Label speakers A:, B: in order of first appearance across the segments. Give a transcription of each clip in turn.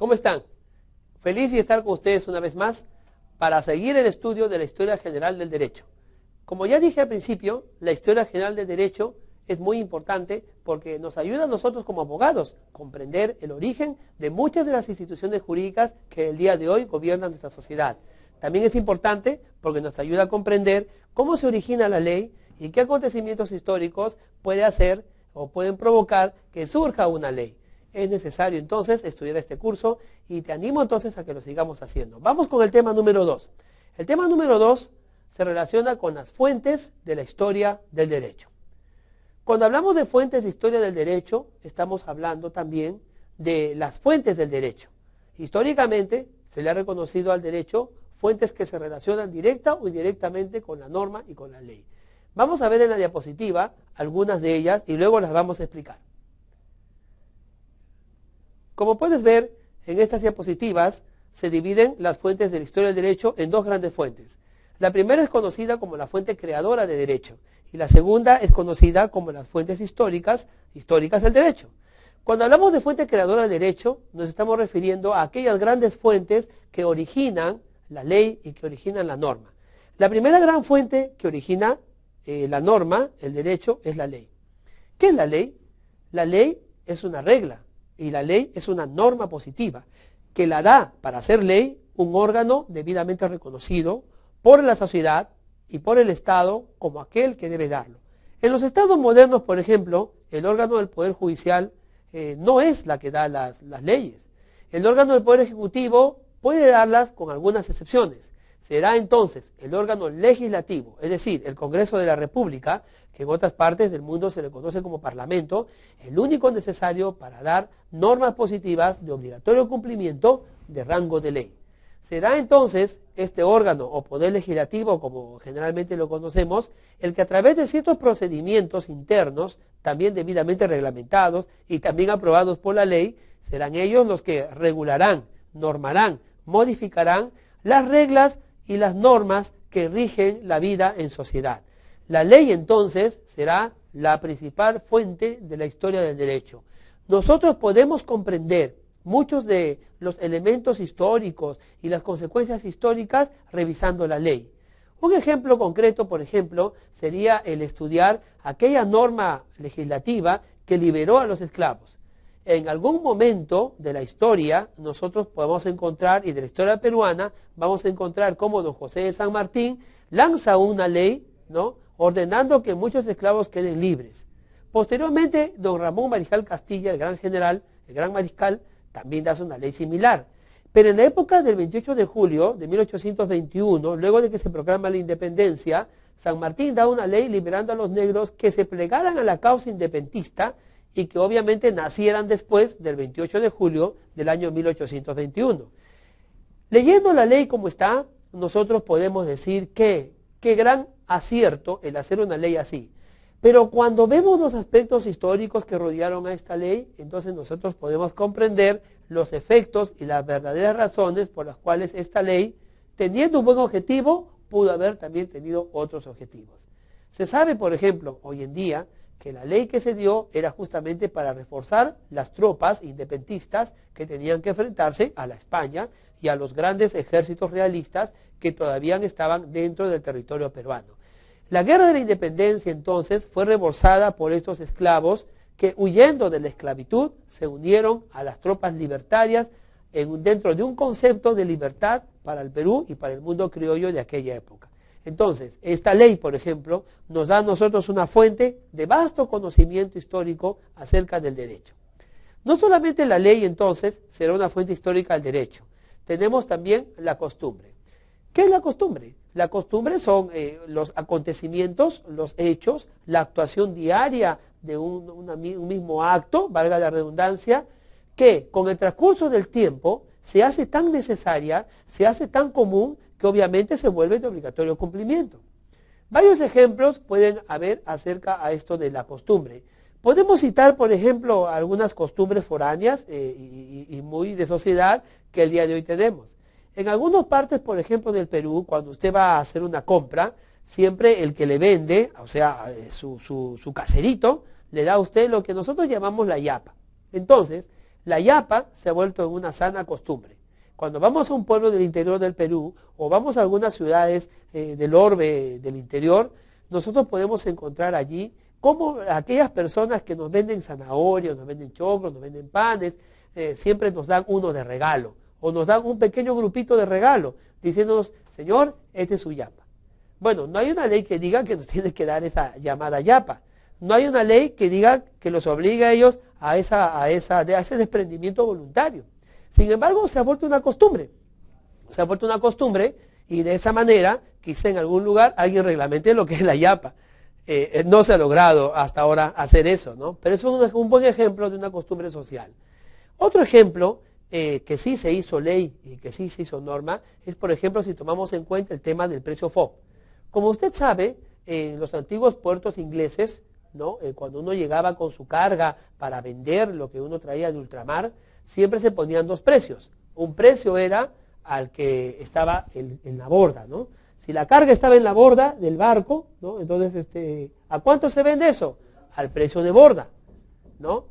A: ¿Cómo están? Feliz de estar con ustedes una vez más para seguir el estudio de la historia general del derecho. Como ya dije al principio, la historia general del derecho es muy importante porque nos ayuda a nosotros como abogados a comprender el origen de muchas de las instituciones jurídicas que el día de hoy gobiernan nuestra sociedad. También es importante porque nos ayuda a comprender cómo se origina la ley y qué acontecimientos históricos puede hacer o pueden provocar que surja una ley. Es necesario entonces estudiar este curso y te animo entonces a que lo sigamos haciendo. Vamos con el tema número 2. El tema número 2 se relaciona con las fuentes de la historia del derecho. Cuando hablamos de fuentes de historia del derecho, estamos hablando también de las fuentes del derecho. Históricamente se le ha reconocido al derecho fuentes que se relacionan directa o indirectamente con la norma y con la ley. Vamos a ver en la diapositiva algunas de ellas y luego las vamos a explicar. Como puedes ver, en estas diapositivas se dividen las fuentes de la historia del derecho en dos grandes fuentes. La primera es conocida como la fuente creadora de derecho y la segunda es conocida como las fuentes históricas del derecho. Cuando hablamos de fuente creadora del derecho, nos estamos refiriendo a aquellas grandes fuentes que originan la ley y que originan la norma. La primera gran fuente que origina la norma, el derecho, es la ley. ¿Qué es la ley? La ley es una regla y la ley es una norma positiva que la da para hacer ley un órgano debidamente reconocido por la sociedad y por el Estado como aquel que debe darlo. En los estados modernos, por ejemplo, el órgano del Poder Judicial no es la que da las leyes. El órgano del Poder Ejecutivo puede darlas con algunas excepciones. Será entonces el órgano legislativo, es decir, el Congreso de la República, que en otras partes del mundo se le conoce como Parlamento, el único necesario para dar normas positivas de obligatorio cumplimiento de rango de ley. Será entonces este órgano o poder legislativo, como generalmente lo conocemos, el que a través de ciertos procedimientos internos, también debidamente reglamentados y también aprobados por la ley, serán ellos los que regularán, normarán, modificarán las reglas y las normas que rigen la vida en sociedad. La ley entonces será la principal fuente de la historia del derecho. Nosotros podemos comprender muchos de los elementos históricos y las consecuencias históricas revisando la ley. Un ejemplo concreto, por ejemplo, sería el estudiar aquella norma legislativa que liberó a los esclavos. En algún momento de la historia nosotros podemos encontrar, y de la historia peruana, vamos a encontrar cómo don José de San Martín lanza una ley, ¿no?, ordenando que muchos esclavos queden libres. Posteriormente, don Ramón Mariscal Castilla, el gran general, el gran mariscal, también hace una ley similar. Pero en la época del 28 de julio de 1821, luego de que se proclama la independencia, San Martín da una ley liberando a los negros que se plegaran a la causa independentista y que obviamente nacieran después del 28 de julio del año 1821. Leyendo la ley como está, nosotros podemos decir que qué gran acierto el hacer una ley así. Pero cuando vemos los aspectos históricos que rodearon a esta ley, entonces nosotros podemos comprender los efectos y las verdaderas razones por las cuales esta ley, teniendo un buen objetivo, pudo haber también tenido otros objetivos. Se sabe, por ejemplo, hoy en día, que la ley que se dio era justamente para reforzar las tropas independentistas que tenían que enfrentarse a la España y a los grandes ejércitos realistas que todavía estaban dentro del territorio peruano. La guerra de la independencia entonces fue rebosada por estos esclavos que, huyendo de la esclavitud, se unieron a las tropas libertarias dentro de un concepto de libertad para el Perú y para el mundo criollo de aquella época. Entonces, esta ley, por ejemplo, nos da a nosotros una fuente de vasto conocimiento histórico acerca del derecho. No solamente la ley, entonces, será una fuente histórica del derecho. Tenemos también la costumbre. ¿Qué es la costumbre? La costumbre son los acontecimientos, los hechos, la actuación diaria de un mismo acto, valga la redundancia, que con el transcurso del tiempo se hace tan necesaria, se hace tan común, que obviamente se vuelve de obligatorio cumplimiento. Varios ejemplos pueden haber acerca a esto de la costumbre. Podemos citar, por ejemplo, algunas costumbres foráneas y muy de sociedad que el día de hoy tenemos. En algunas partes, por ejemplo, del Perú, cuando usted va a hacer una compra, siempre el que le vende, o sea, su caserito, le da a usted lo que nosotros llamamos la yapa. Entonces, La yapa se ha vuelto en una sana costumbre. Cuando vamos a un pueblo del interior del Perú o vamos a algunas ciudades del orbe del interior, nosotros podemos encontrar allí cómo aquellas personas que nos venden zanahorias, nos venden choclos, nos venden panes, siempre nos dan uno de regalo o nos dan un pequeño grupito de regalo diciéndonos, señor, este es su yapa. Bueno, no hay una ley que diga que nos tiene que dar esa llamada yapa. No hay una ley que diga que los obligue a ellos a ese desprendimiento voluntario. Sin embargo, se ha vuelto una costumbre. Se ha vuelto una costumbre y de esa manera, quizá en algún lugar alguien reglamente lo que es la yapa. No se ha logrado hasta ahora hacer eso, ¿no? Pero eso es un buen ejemplo de una costumbre social. Otro ejemplo que sí se hizo ley y que sí se hizo norma es, por ejemplo, si tomamos en cuenta el tema del precio FOB. Como usted sabe, en los antiguos puertos ingleses, ¿no? Cuando uno llegaba con su carga para vender lo que uno traía de ultramar, siempre se ponían dos precios. Un precio era al que estaba en la borda, ¿no? Si la carga estaba en la borda del barco, ¿no? Entonces, ¿a cuánto se vende eso? Al precio de borda, ¿no?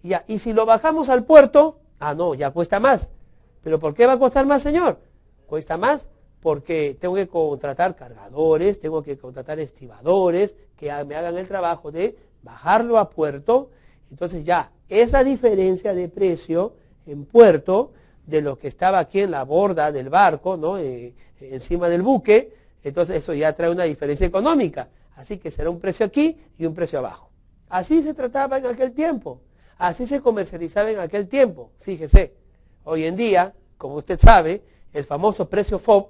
A: Y si lo bajamos al puerto, no, ya cuesta más. ¿Pero por qué va a costar más, señor? Cuesta más porque tengo que contratar cargadores, tengo que contratar estibadores que me hagan el trabajo de bajarlo a puerto. Entonces ya esa diferencia de precio en puerto de lo que estaba aquí en la borda del barco, ¿no? Encima del buque, entonces eso ya trae una diferencia económica. Así que será un precio aquí y un precio abajo. Así se trataba en aquel tiempo, así se comercializaba en aquel tiempo. Fíjese, hoy en día, como usted sabe, el famoso precio FOB,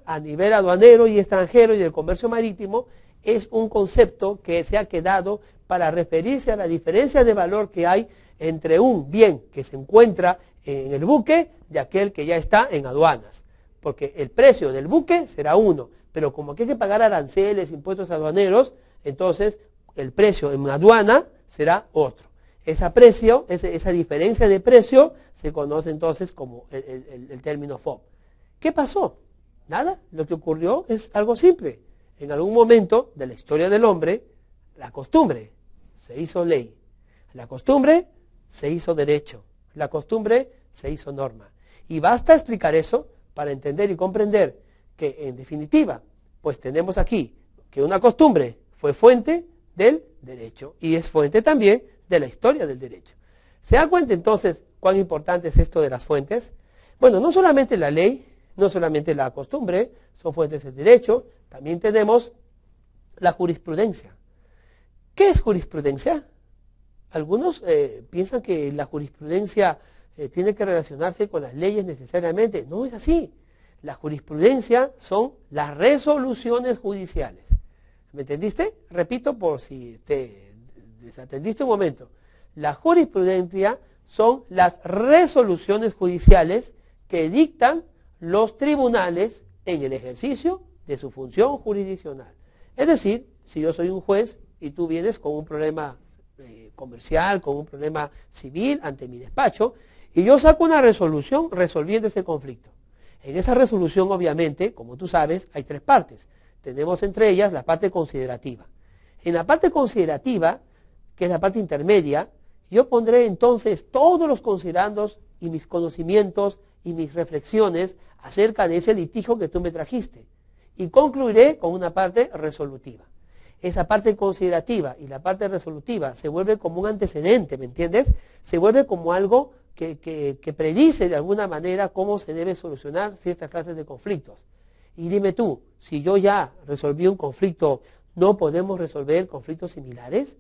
A: a nivel aduanero y extranjero y del comercio marítimo, es un concepto que se ha quedado para referirse a la diferencia de valor que hay entre un bien que se encuentra en el buque de aquel que ya está en aduanas. Porque el precio del buque será uno, pero como aquí hay que pagar aranceles, impuestos aduaneros, entonces el precio en aduana será otro. Esa diferencia de precio se conoce entonces como el término FOB. ¿Qué pasó? Nada, lo que ocurrió es algo simple. En algún momento de la historia del hombre, la costumbre se hizo ley, la costumbre se hizo derecho, la costumbre se hizo norma. Y basta explicar eso para entender y comprender que, en definitiva, pues tenemos aquí que una costumbre fue fuente del derecho y es fuente también de la historia del derecho. ¿Se da cuenta entonces cuán importante es esto de las fuentes? Bueno, no solamente la ley, no solamente la costumbre son fuentes del derecho, también tenemos la jurisprudencia. ¿Qué es jurisprudencia? Algunos piensan que la jurisprudencia tiene que relacionarse con las leyes necesariamente. No es así. La jurisprudencia son las resoluciones judiciales. ¿Me entendiste? Repito por si te desatendiste un momento. La jurisprudencia son las resoluciones judiciales que dictan los tribunales en el ejercicio de su función jurisdiccional. Es decir, si yo soy un juez y tú vienes con un problema comercial, con un problema civil ante mi despacho, y yo saco una resolución resolviendo ese conflicto. En esa resolución, obviamente, como tú sabes, hay tres partes. Tenemos entre ellas la parte considerativa. En la parte considerativa, que es la parte intermedia, yo pondré entonces todos los considerandos y mis conocimientos y mis reflexiones acerca de ese litigio que tú me trajiste. Y concluiré con una parte resolutiva. Esa parte considerativa y la parte resolutiva se vuelve como un antecedente, ¿me entiendes? Se vuelve como algo que predice de alguna manera cómo se debe solucionar ciertas clases de conflictos. Y dime tú, si yo ya resolví un conflicto, ¿no podemos resolver conflictos similares?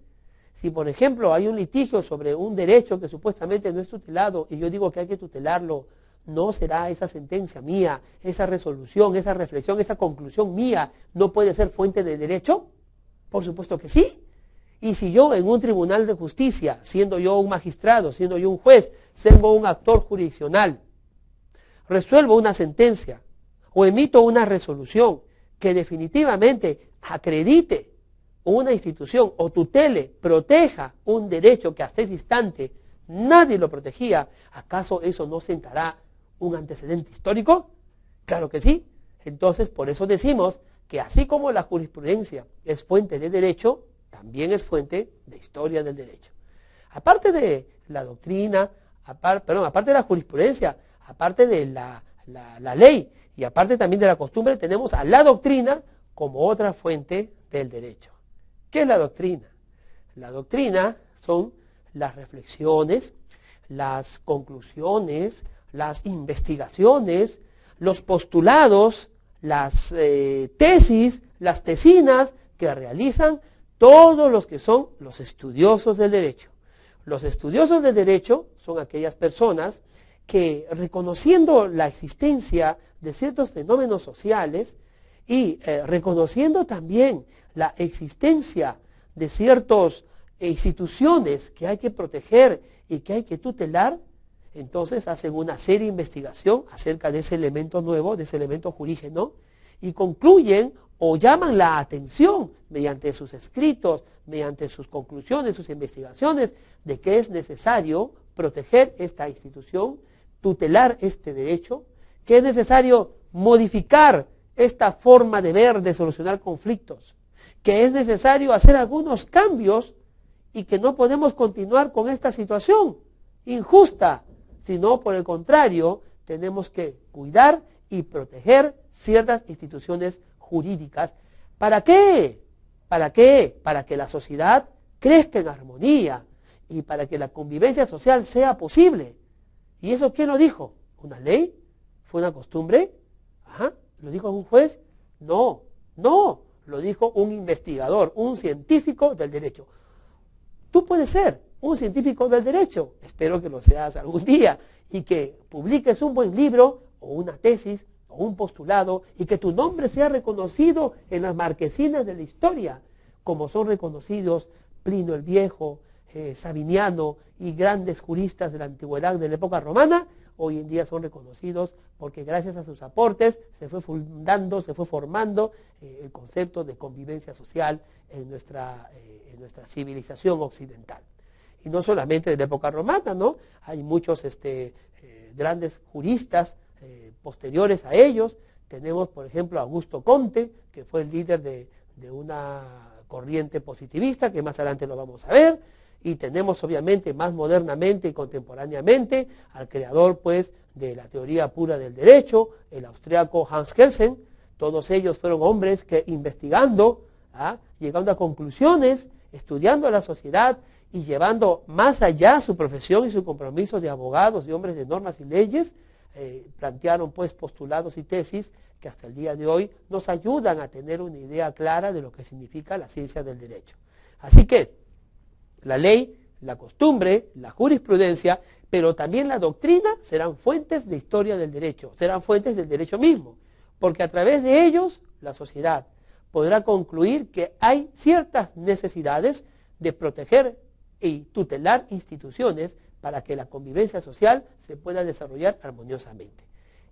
A: Si, por ejemplo, hay un litigio sobre un derecho que supuestamente no es tutelado y yo digo que hay que tutelarlo, ¿no será esa sentencia mía, esa resolución, esa reflexión, esa conclusión mía, no puede ser fuente de derecho? Por supuesto que sí. Y si yo en un tribunal de justicia, siendo yo un magistrado, siendo yo un juez, siendo un actor jurisdiccional, resuelvo una sentencia o emito una resolución que definitivamente acredite una institución o tutele, proteja un derecho que hasta ese instante nadie lo protegía, ¿acaso eso no sentará un antecedente histórico? Claro que sí. Entonces, por eso decimos que así como la jurisprudencia es fuente de derecho, también es fuente de historia del derecho. Aparte de la doctrina, aparte de la jurisprudencia, aparte de la ley y aparte también de la costumbre, tenemos a la doctrina como otra fuente del derecho. ¿Qué es la doctrina? La doctrina son las reflexiones, las conclusiones, las investigaciones, los postulados, las tesis, las tesinas que realizan todos los que son los estudiosos del derecho. Los estudiosos del derecho son aquellas personas que, reconociendo la existencia de ciertos fenómenos sociales y reconociendo también la existencia de ciertas instituciones que hay que proteger y que hay que tutelar, entonces hacen una seria investigación acerca de ese elemento nuevo, de ese elemento jurígeno, y concluyen o llaman la atención mediante sus escritos, mediante sus conclusiones, sus investigaciones, de que es necesario proteger esta institución, tutelar este derecho, que es necesario modificar esta forma de ver, de solucionar conflictos, que es necesario hacer algunos cambios y que no podemos continuar con esta situación injusta, sino por el contrario, tenemos que cuidar y proteger ciertas instituciones jurídicas. ¿Para qué? ¿Para qué? Para que la sociedad crezca en armonía y para que la convivencia social sea posible. ¿Y eso quién lo dijo? ¿Una ley? ¿Fue una costumbre? Ajá. ¿Lo dijo un juez? No, no, lo dijo un investigador, un científico del derecho. Tú puedes ser un científico del derecho, espero que lo seas algún día, y que publiques un buen libro o una tesis o un postulado y que tu nombre sea reconocido en las marquesinas de la historia, como son reconocidos Plinio el Viejo, Sabiniano y grandes juristas de la antigüedad de la época romana. Hoy en día son reconocidos porque gracias a sus aportes se fue fundando, se fue formando el concepto de convivencia social en nuestra civilización occidental. Y no solamente de la época romana, ¿no? Hay muchos grandes juristas posteriores a ellos. Tenemos, por ejemplo, a Augusto Comte, que fue el líder de una corriente positivista, que más adelante lo vamos a ver. Y tenemos, obviamente, más modernamente y contemporáneamente, al creador, pues, de la teoría pura del derecho, el austriaco Hans Kelsen. Todos ellos fueron hombres que, investigando, llegando a conclusiones, estudiando a la sociedad y llevando más allá su profesión y su compromiso de abogados y hombres de normas y leyes, plantearon pues postulados y tesis que hasta el día de hoy nos ayudan a tener una idea clara de lo que significa la ciencia del derecho. Así que la ley, la costumbre, la jurisprudencia, pero también la doctrina serán fuentes de historia del derecho, serán fuentes del derecho mismo, porque a través de ellos la sociedad podrá concluir que hay ciertas necesidades de proteger y tutelar instituciones para que la convivencia social se pueda desarrollar armoniosamente.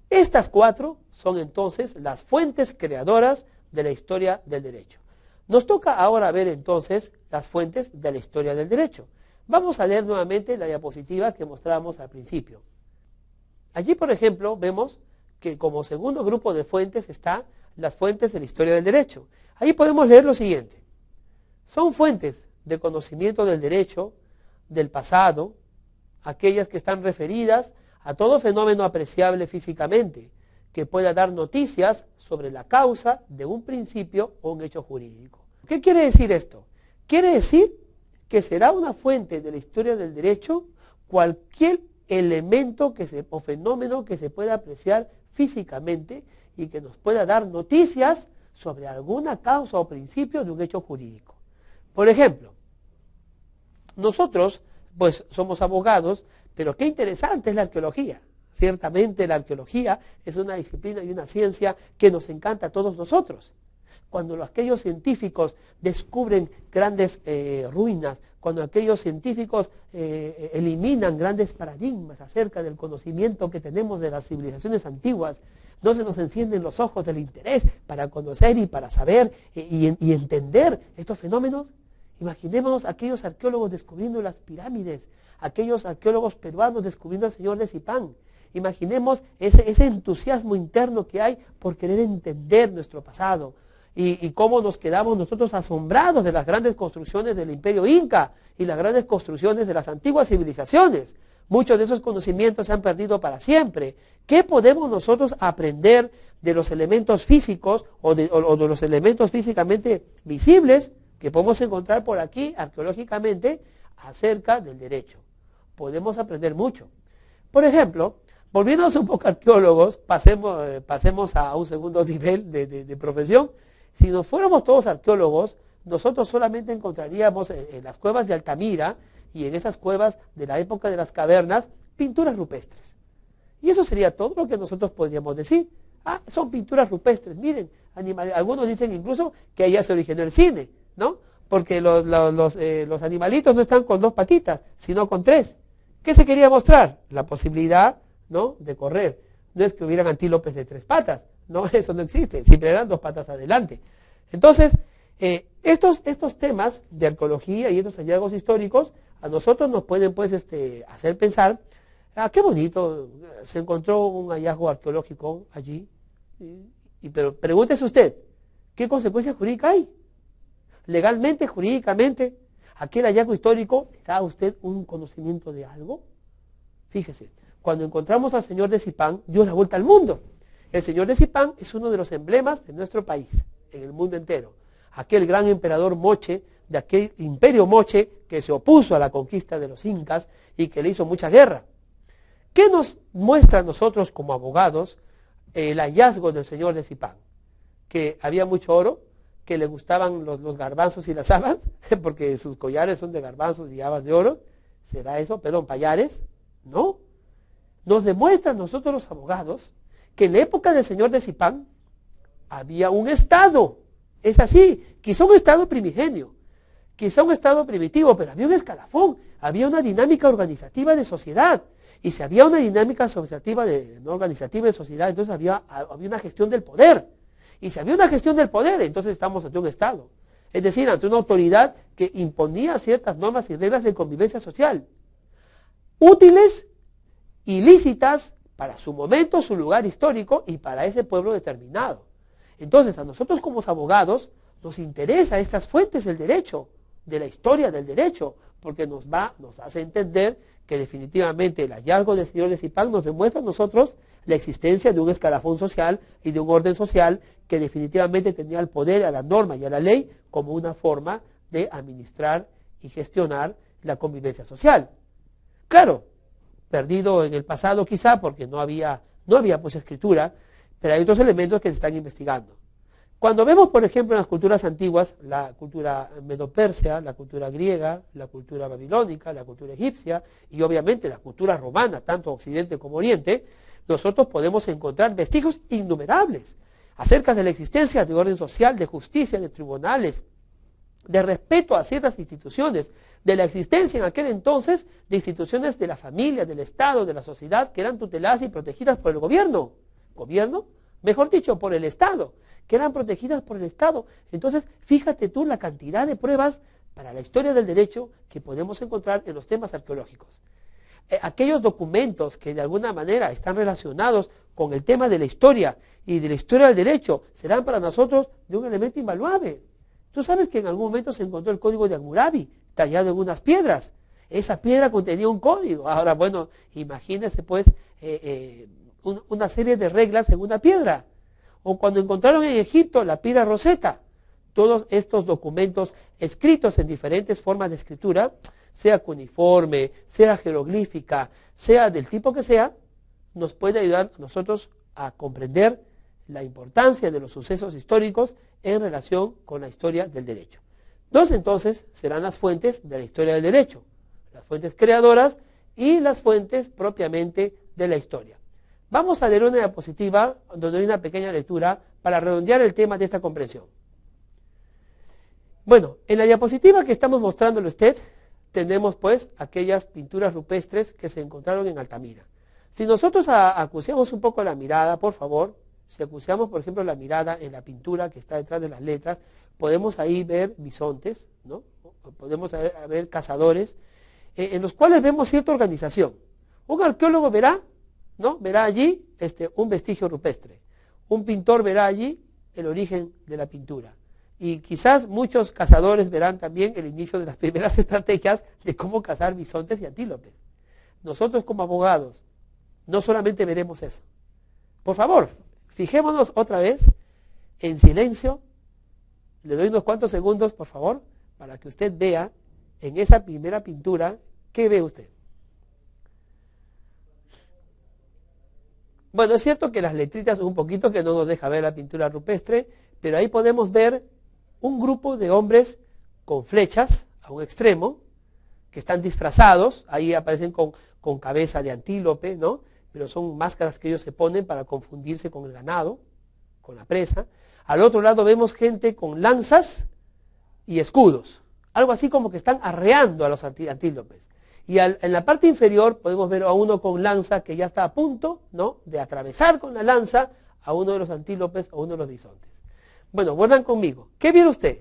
A: Estas cuatro son entonces las fuentes creadoras de la historia del derecho. Nos toca ahora ver entonces las fuentes de la historia del derecho. Vamos a leer nuevamente la diapositiva que mostrábamos al principio. Allí, por ejemplo, vemos que como segundo grupo de fuentes están las fuentes de la historia del derecho. Ahí podemos leer lo siguiente. Son fuentes de conocimiento del derecho, del pasado, aquellas que están referidas a todo fenómeno apreciable físicamente, que pueda dar noticias sobre la causa de un principio o un hecho jurídico. ¿Qué quiere decir esto? Quiere decir que será una fuente de la historia del derecho cualquier elemento o fenómeno que se pueda apreciar físicamente y que nos pueda dar noticias sobre alguna causa o principio de un hecho jurídico. Por ejemplo, nosotros pues somos abogados, pero qué interesante es la arqueología. Ciertamente la arqueología es una disciplina y una ciencia que nos encanta a todos nosotros. Cuando aquellos científicos descubren grandes ruinas, cuando aquellos científicos eliminan grandes paradigmas acerca del conocimiento que tenemos de las civilizaciones antiguas, no se nos encienden los ojos del interés para conocer y para saber y entender estos fenómenos. Imaginémonos aquellos arqueólogos descubriendo las pirámides, aquellos arqueólogos peruanos descubriendo al señor de Zipán. Imaginemos ese entusiasmo interno que hay por querer entender nuestro pasado y cómo nos quedamos nosotros asombrados de las grandes construcciones del Imperio Inca y las grandes construcciones de las antiguas civilizaciones. Muchos de esos conocimientos se han perdido para siempre. ¿Qué podemos nosotros aprender de los elementos físicos o de los elementos físicamente visibles que podemos encontrar por aquí arqueológicamente acerca del derecho? Podemos aprender mucho. Por ejemplo, volviéndonos un poco arqueólogos, pasemos a un segundo nivel de profesión. Si nos fuéramos todos arqueólogos, nosotros solamente encontraríamos en las cuevas de Altamira y en esas cuevas de la época de las cavernas pinturas rupestres. Y eso sería todo lo que nosotros podríamos decir. Ah, son pinturas rupestres, miren, algunos dicen incluso que allá se originó el cine, ¿no? Porque los animalitos no están con 2 patitas, sino con 3. ¿Qué se quería mostrar? La posibilidad, ¿no?, de correr. No es que hubieran antílopes de 3 patas, no, eso no existe, siempre eran 2 patas adelante. Entonces, estos temas de arqueología y estos hallazgos históricos a nosotros nos pueden pues hacer pensar, qué bonito, se encontró un hallazgo arqueológico allí, pero pregúntese usted, ¿qué consecuencias jurídicas hay? Legalmente, jurídicamente, ¿aquel hallazgo histórico le da a usted un conocimiento de algo? Fíjese, cuando encontramos al señor de Zipán, dio la vuelta al mundo. El señor de Zipán es uno de los emblemas de nuestro país, en el mundo entero. Aquel gran emperador Moche, de aquel imperio Moche que se opuso a la conquista de los incas y que le hizo mucha guerra. ¿Qué nos muestra a nosotros como abogados el hallazgo del señor de Zipán? Que había mucho oro, que le gustaban los garbanzos y las habas, porque sus collares son de garbanzos y habas de oro. ¿Será eso? Perdón, payares. ¿No? Nos demuestra a nosotros los abogados que en la época del señor de Zipán había un estado. Es así, quizá un estado primigenio, quizá un estado primitivo, pero había un escalafón, había una dinámica organizativa de sociedad. Y si había una dinámica organizativa de sociedad, entonces había una gestión del poder. Y si había una gestión del poder, entonces estamos ante un Estado. Es decir, ante una autoridad que imponía ciertas normas y reglas de convivencia social, útiles, ilícitas, para su momento, su lugar histórico y para ese pueblo determinado. Entonces, a nosotros como abogados nos interesa estas fuentes del derecho, de la historia del derecho, porque nos hace entender que definitivamente el hallazgo del señor de Zipán nos demuestra a nosotros la existencia de un escalafón social y de un orden social que definitivamente tenía el poder, a la norma y a la ley como una forma de administrar y gestionar la convivencia social. Claro, perdido en el pasado quizá porque no había pues escritura, pero hay otros elementos que se están investigando. Cuando vemos, por ejemplo, en las culturas antiguas, la cultura medo-persia, la cultura griega, la cultura babilónica, la cultura egipcia y obviamente la cultura romana, tanto Occidente como Oriente, nosotros podemos encontrar vestigios innumerables acerca de la existencia de orden social, de justicia, de tribunales, de respeto a ciertas instituciones, de la existencia en aquel entonces de instituciones de la familia, del Estado, de la sociedad, que eran tuteladas y protegidas por el gobierno. ¿Gobierno? Mejor dicho, por el Estado, que eran protegidas por el Estado. Entonces, fíjate tú la cantidad de pruebas para la historia del derecho que podemos encontrar en los temas arqueológicos. Aquellos documentos que de alguna manera están relacionados con el tema de la historia y de la historia del derecho serán para nosotros de un elemento invaluable. Tú sabes que en algún momento se encontró el código de Hammurabi tallado en unas piedras. Esa piedra contenía un código. Ahora, bueno, imagínese pues una serie de reglas en una piedra. O cuando encontraron en Egipto la piedra Rosetta, todos estos documentos escritos en diferentes formas de escritura, sea cuneiforme, sea jeroglífica, sea del tipo que sea, nos puede ayudar a nosotros a comprender la importancia de los sucesos históricos en relación con la historia del derecho. Dos entonces serán las fuentes de la historia del derecho, las fuentes creadoras y las fuentes propiamente de la historia. Vamos a leer una diapositiva donde hay una pequeña lectura para redondear el tema de esta comprensión. Bueno, en la diapositiva que estamos mostrándole a usted, tenemos pues aquellas pinturas rupestres que se encontraron en Altamira. Si nosotros acuciamos un poco la mirada, por favor, si acuciamos por ejemplo la mirada en la pintura que está detrás de las letras, podemos ahí ver bisontes, ¿no? Podemos ver cazadores, en los cuales vemos cierta organización. Un arqueólogo verá, ¿no? Verá allí un vestigio rupestre. Un pintor verá allí el origen de la pintura. Y quizás muchos cazadores verán también el inicio de las primeras estrategias de cómo cazar bisontes y antílopes. nosotros como abogados, no solamente veremos eso. Por favor, fijémonos otra vez en silencio. Le doy unos cuantos segundos, por favor, para que usted vea en esa primera pintura, ¿qué ve usted? Bueno, es cierto que las letritas un poquito que no nos deja ver la pintura rupestre, pero ahí podemos ver un grupo de hombres con flechas a un extremo, que están disfrazados, ahí aparecen con cabeza de antílope, ¿no? Pero son máscaras que ellos se ponen para confundirse con el ganado, con la presa. Al otro lado vemos gente con lanzas y escudos, algo así como que están arreando a los antílopes. Y en la parte inferior podemos ver a uno con lanza que ya está a punto, ¿no?, de atravesar con la lanza a uno de los antílopes o uno de los bisontes. Bueno, vuelvan conmigo. ¿Qué vio usted?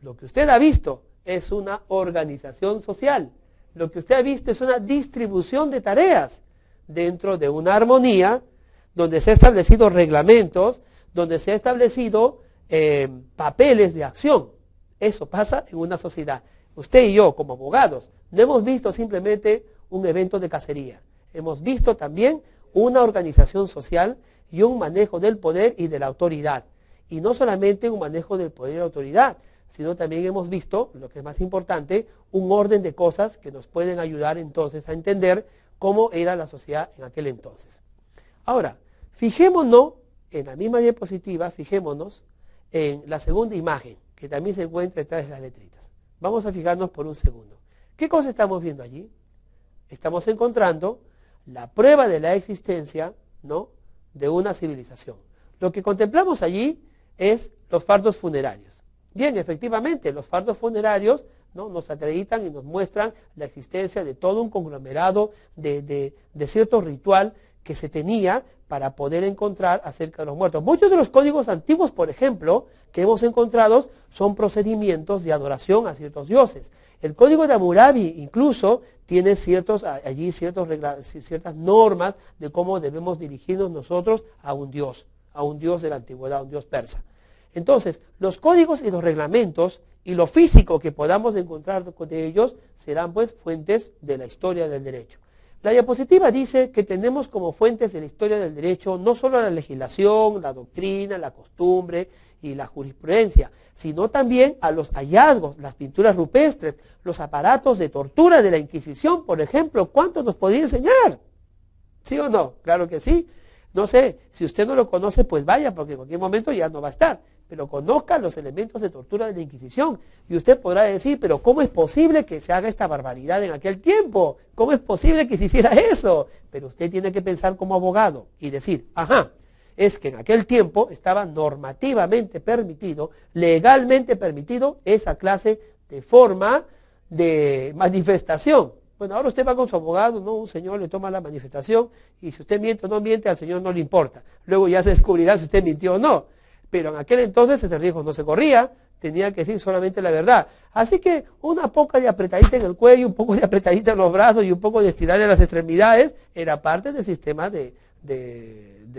A: Lo que usted ha visto es una organización social. Lo que usted ha visto es una distribución de tareas dentro de una armonía donde se han establecido reglamentos, donde se han establecido papeles de acción. Eso pasa en una sociedad. Usted y yo, como abogados, no hemos visto simplemente un evento de cacería. Hemos visto también una organización social y un manejo del poder y de la autoridad. Y no solamente un manejo del poder y la autoridad, sino también hemos visto, lo que es más importante, un orden de cosas que nos pueden ayudar entonces a entender cómo era la sociedad en aquel entonces. Ahora, fijémonos en la misma diapositiva, fijémonos en la segunda imagen, que también se encuentra detrás de las letritas. Vamos a fijarnos por un segundo. ¿Qué cosa estamos viendo allí? Estamos encontrando la prueba de la existencia, ¿no?, de una civilización. Lo que contemplamos allí es los fardos funerarios. Bien, efectivamente, los fardos funerarios, ¿no?, nos acreditan y nos muestran la existencia de todo un conglomerado de cierto ritual que se tenía para poder encontrar acerca de los muertos. Muchos de los códigos antiguos, por ejemplo, que hemos encontrado son procedimientos de adoración a ciertos dioses. El código de Hammurabi incluso tiene allí ciertas normas de cómo debemos dirigirnos nosotros a un dios de la antigüedad, a un dios persa. Entonces, los códigos y los reglamentos y lo físico que podamos encontrar de ellos serán pues fuentes de la historia del derecho. La diapositiva dice que tenemos como fuentes de la historia del derecho no solo la legislación, la doctrina, la costumbre y la jurisprudencia, sino también a los hallazgos, las pinturas rupestres, los aparatos de tortura de la Inquisición, por ejemplo. ¿Cuánto nos podría enseñar? ¿Sí o no? Claro que sí. No sé, si usted no lo conoce, pues vaya, porque en cualquier momento ya no va a estar. Pero conozca los elementos de tortura de la Inquisición. Y usted podrá decir, pero ¿cómo es posible que se haga esta barbaridad en aquel tiempo? ¿Cómo es posible que se hiciera eso? Pero usted tiene que pensar como abogado y decir, es que en aquel tiempo estaba normativamente permitido, legalmente permitido, esa clase de forma de manifestación. Bueno, ahora usted va con su abogado, ¿no? Un señor le toma la manifestación y si usted miente o no miente, al señor no le importa. Luego ya se descubrirá si usted mintió o no. Pero en aquel entonces ese riesgo no se corría, tenía que decir solamente la verdad. Así que una poca de apretadita en el cuello, un poco de apretadita en los brazos y un poco de estirarle las extremidades era parte del sistema de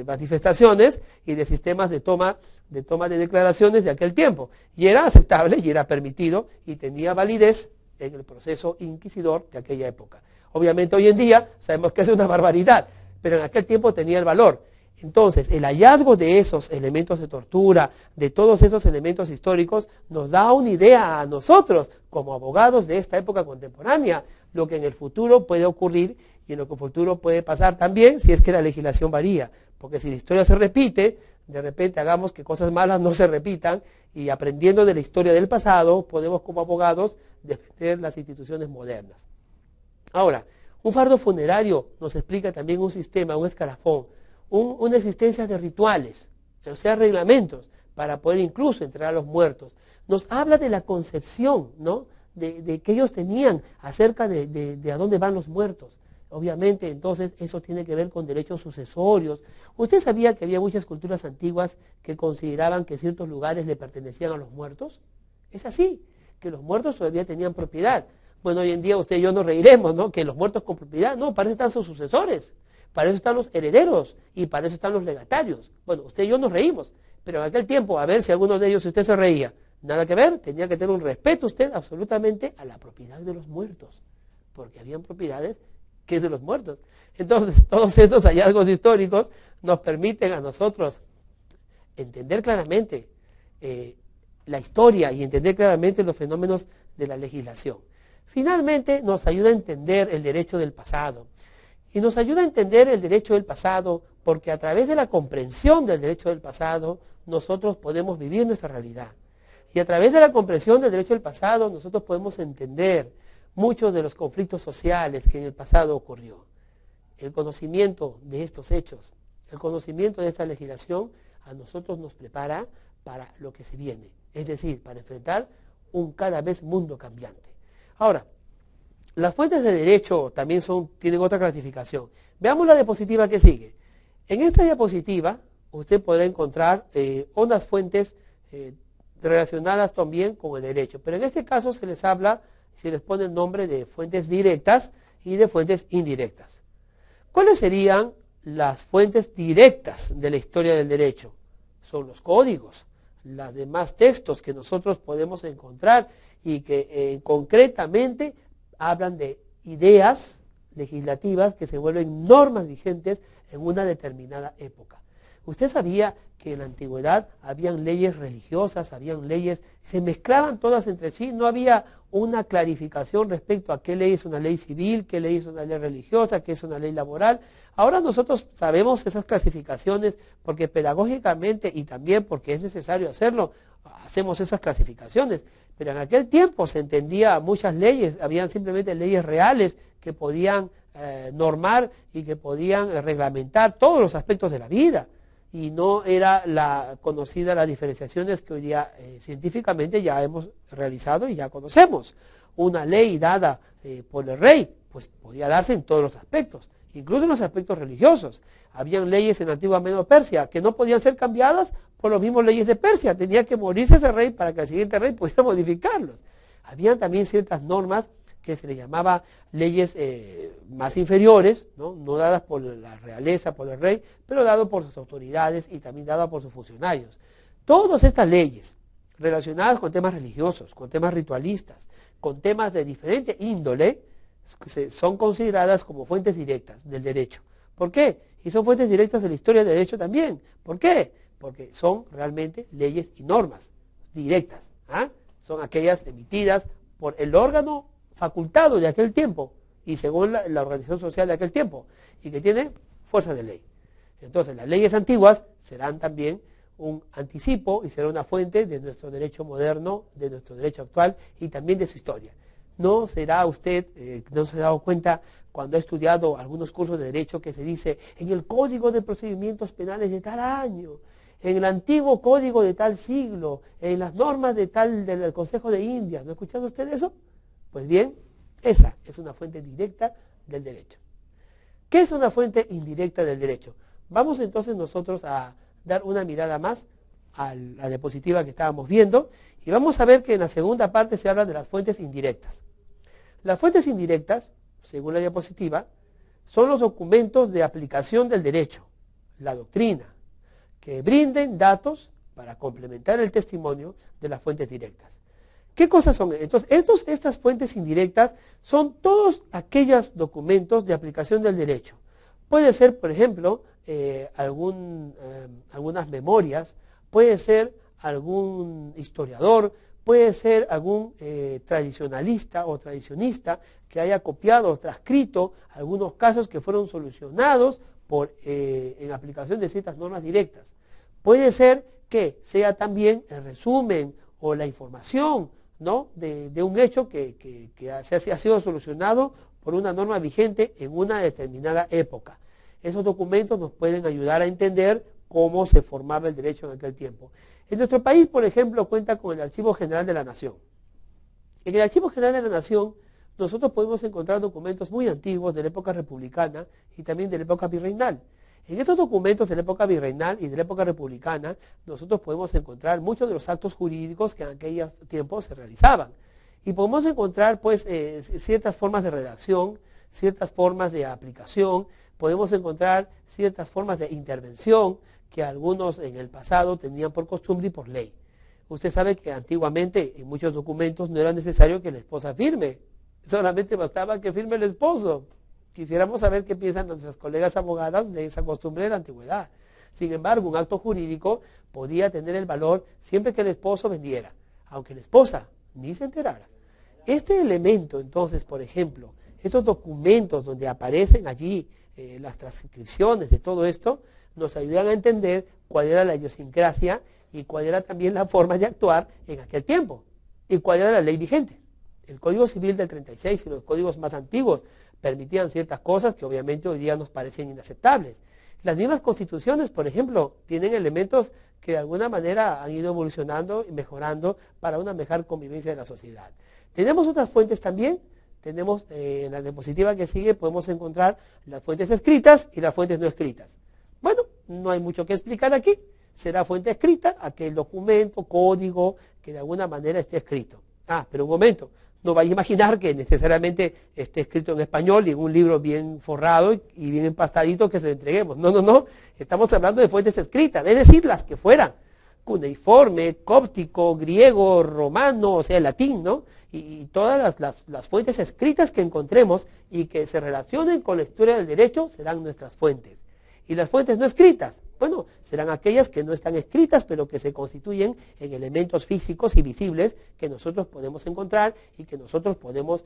A: manifestaciones y de sistemas de toma de declaraciones de aquel tiempo. Y era aceptable y era permitido y tenía validez en el proceso inquisidor de aquella época. Obviamente hoy en día sabemos que es una barbaridad, pero en aquel tiempo tenía el valor. Entonces, el hallazgo de esos elementos de tortura, de todos esos elementos históricos, nos da una idea a nosotros, como abogados de esta época contemporánea, lo que en el futuro puede ocurrir y en lo que en el futuro puede pasar también si es que la legislación varía. Porque si la historia se repite, de repente hagamos que cosas malas no se repitan y aprendiendo de la historia del pasado, podemos como abogados defender las instituciones modernas. Ahora, un fardo funerario nos explica también un sistema, un escalafón, una existencia de rituales, o sea, reglamentos, para poder incluso enterrar a los muertos. Nos habla de la concepción, ¿no?, de que ellos tenían acerca de a dónde van los muertos. Obviamente, entonces, eso tiene que ver con derechos sucesorios. ¿Usted sabía que había muchas culturas antiguas que consideraban que ciertos lugares le pertenecían a los muertos? Es así, que los muertos todavía tenían propiedad. Bueno, hoy en día usted y yo nos reiremos, ¿no?, que los muertos con propiedad, no, para eso están sus sucesores. Para eso están los herederos y para eso están los legatarios. Bueno, usted y yo nos reímos, pero en aquel tiempo, a ver si alguno de ellos, si usted se reía, Nada que ver, tenía que tener un respeto usted absolutamente a la propiedad de los muertos, porque habían propiedades que es de los muertos. Entonces, todos estos hallazgos históricos nos permiten a nosotros entender claramente la historia y entender claramente los fenómenos de la legislación. Finalmente, nos ayuda a entender el derecho del pasado. Y nos ayuda a entender el derecho del pasado porque a través de la comprensión del derecho del pasado, nosotros podemos vivir nuestra realidad. Y a través de la comprensión del derecho del pasado, nosotros podemos entender muchos de los conflictos sociales que en el pasado ocurrió. El conocimiento de estos hechos, el conocimiento de esta legislación, a nosotros nos prepara para lo que se viene. Es decir, para enfrentar un cada vez mundo cambiante. Ahora, las fuentes de derecho también tienen otra clasificación. Veamos la diapositiva que sigue. En esta diapositiva usted podrá encontrar unas fuentes relacionadas también con el derecho. Pero en este caso se les pone el nombre de fuentes directas y de fuentes indirectas. ¿Cuáles serían las fuentes directas de la historia del derecho? Son los códigos, los demás textos que nosotros podemos encontrar y que concretamente hablan de ideas legislativas que se vuelven normas vigentes en una determinada época. ¿Usted sabía que en la antigüedad habían leyes religiosas, habían leyes, se mezclaban todas entre sí, no había una clarificación respecto a qué ley es una ley civil, qué ley es una ley religiosa, qué es una ley laboral? Ahora nosotros sabemos esas clasificaciones porque pedagógicamente y también porque es necesario hacerlo, hacemos esas clasificaciones. Pero en aquel tiempo se entendía muchas leyes, habían simplemente leyes reales que podían normar y que podían reglamentar todos los aspectos de la vida. Y no era conocida las diferenciaciones que hoy día científicamente ya hemos realizado y ya conocemos. Una ley dada por el rey, pues podía darse en todos los aspectos, incluso en los aspectos religiosos. Habían leyes en la antigua Medo-Persia que no podían ser cambiadas por los mismos leyes de Persia. Tenía que morirse ese rey para que el siguiente rey pudiera modificarlos. Habían también ciertas normas que se le llamaba leyes más inferiores, no dadas por la realeza, por el rey, pero dadas por sus autoridades y también dadas por sus funcionarios. Todas estas leyes relacionadas con temas religiosos, con temas ritualistas, con temas de diferente índole, son consideradas como fuentes directas del derecho. ¿Por qué? Y son fuentes directas de la historia del derecho también. ¿Por qué? Porque son realmente leyes y normas directas. Son aquellas emitidas por el órgano facultado de aquel tiempo y según la organización social de aquel tiempo y que tienen fuerza de ley. Entonces las leyes antiguas serán también un anticipo y será una fuente de nuestro derecho moderno, de nuestro derecho actual y también de su historia. ¿No será usted, no se ha dado cuenta cuando ha estudiado algunos cursos de derecho que se dice en el Código de Procedimientos Penales de tal año, en el antiguo código de tal siglo, en las normas del Consejo de Indias? ¿No ha escuchado usted eso? Pues bien, esa es una fuente directa del derecho. ¿Qué es una fuente indirecta del derecho? Vamos entonces nosotros a dar una mirada más a la diapositiva que estábamos viendo y vamos a ver que en la segunda parte se habla de las fuentes indirectas. Las fuentes indirectas, según la diapositiva, son los documentos de aplicación del derecho, la doctrina, que brinden datos para complementar el testimonio de las fuentes directas. ¿Qué cosas son? Entonces, estas fuentes indirectas son todos aquellos documentos de aplicación del derecho. Puede ser, por ejemplo, algunas memorias, puede ser algún historiador, puede ser algún tradicionalista o tradicionista que haya copiado o transcrito algunos casos que fueron solucionados en aplicación de ciertas normas directas. Puede ser que sea también el resumen o la información, ¿no?, de un hecho que ha sido solucionado por una norma vigente en una determinada época. Esos documentos nos pueden ayudar a entender cómo se formaba el derecho en aquel tiempo. En nuestro país, por ejemplo, cuenta con el Archivo General de la Nación. En el Archivo General de la Nación nosotros podemos encontrar documentos muy antiguos de la época republicana y también de la época virreinal. En estos documentos de la época virreinal y de la época republicana, nosotros podemos encontrar muchos de los actos jurídicos que en aquellos tiempos se realizaban. Y podemos encontrar, pues, ciertas formas de redacción, ciertas formas de aplicación, podemos encontrar ciertas formas de intervención que algunos en el pasado tenían por costumbre y por ley. Usted sabe que antiguamente en muchos documentos no era necesario que la esposa firme, solamente bastaba que firme el esposo. Quisiéramos saber qué piensan nuestras colegas abogadas de esa costumbre de la antigüedad. Sin embargo, un acto jurídico podía tener el valor siempre que el esposo vendiera, aunque la esposa ni se enterara. Este elemento, entonces, por ejemplo, estos documentos donde aparecen allí las transcripciones de todo esto, nos ayudan a entender cuál era la idiosincrasia y cuál era también la forma de actuar en aquel tiempo y cuál era la ley vigente. El Código Civil del 36 y los códigos más antiguos permitían ciertas cosas que obviamente hoy día nos parecen inaceptables. Las mismas constituciones, por ejemplo, tienen elementos que de alguna manera han ido evolucionando y mejorando para una mejor convivencia de la sociedad. Tenemos otras fuentes también. Tenemos en la diapositiva que sigue podemos encontrar las fuentes escritas y las fuentes no escritas. Bueno, no hay mucho que explicar aquí. Será fuente escrita aquel documento, código que de alguna manera esté escrito. Pero un momento, no vaya a imaginar que necesariamente esté escrito en español y en un libro bien forrado y bien empastadito que se lo entreguemos. No, no, no. Estamos hablando de fuentes escritas, es decir, las que fueran. Cuneiforme, cóptico, griego, romano, o sea, latín, ¿no? Y todas las fuentes escritas que encontremos y que se relacionen con la historia del derecho serán nuestras fuentes. Y las fuentes no escritas, bueno, serán aquellas que no están escritas, pero que se constituyen en elementos físicos y visibles que nosotros podemos encontrar y que nosotros podemos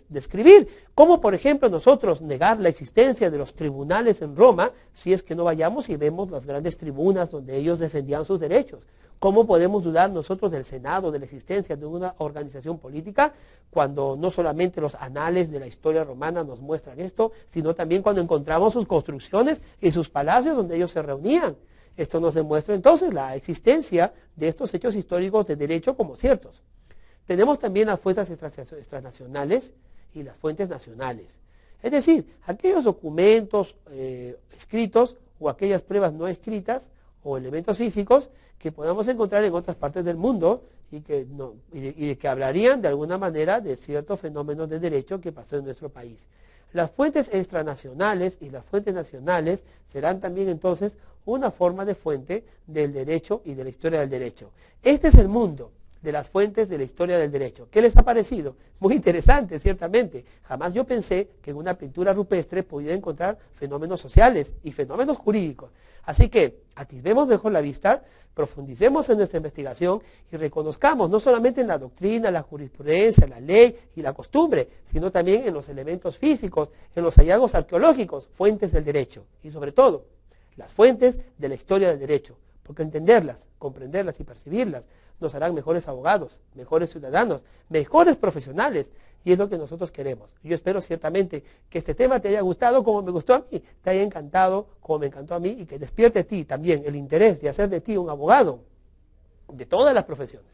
A: describir. Como, por ejemplo, nosotros negar la existencia de los tribunales en Roma, si es que no vayamos y vemos las grandes tribunas donde ellos defendían sus derechos. ¿Cómo podemos dudar nosotros del Senado, de la existencia de una organización política, cuando no solamente los anales de la historia romana nos muestran esto, sino también cuando encontramos sus construcciones y sus palacios donde ellos se reunían? Esto nos demuestra entonces la existencia de estos hechos históricos de derecho como ciertos. Tenemos también las fuentes extranacionales y las fuentes nacionales. Es decir, aquellos documentos escritos o aquellas pruebas no escritas o elementos físicos que podamos encontrar en otras partes del mundo y que hablarían de alguna manera de ciertos fenómenos de derecho que pasó en nuestro país. Las fuentes extranacionales y las fuentes nacionales serán también entonces una forma de fuente del derecho y de la historia del derecho. Este es el mundo de las fuentes de la historia del derecho. ¿Qué les ha parecido? Muy interesante, ciertamente. Jamás yo pensé que en una pintura rupestre pudiera encontrar fenómenos sociales y fenómenos jurídicos. Así que atisbemos mejor la vista, profundicemos en nuestra investigación y reconozcamos no solamente en la doctrina, la jurisprudencia, la ley y la costumbre, sino también en los elementos físicos, en los hallazgos arqueológicos, fuentes del derecho y sobre todo las fuentes de la historia del derecho, porque entenderlas, comprenderlas y percibirlas nos harán mejores abogados, mejores ciudadanos, mejores profesionales, y es lo que nosotros queremos. Yo espero ciertamente que este tema te haya gustado como me gustó a mí, te haya encantado como me encantó a mí, y que despierte a ti también el interés de hacer de ti un abogado de todas las profesiones.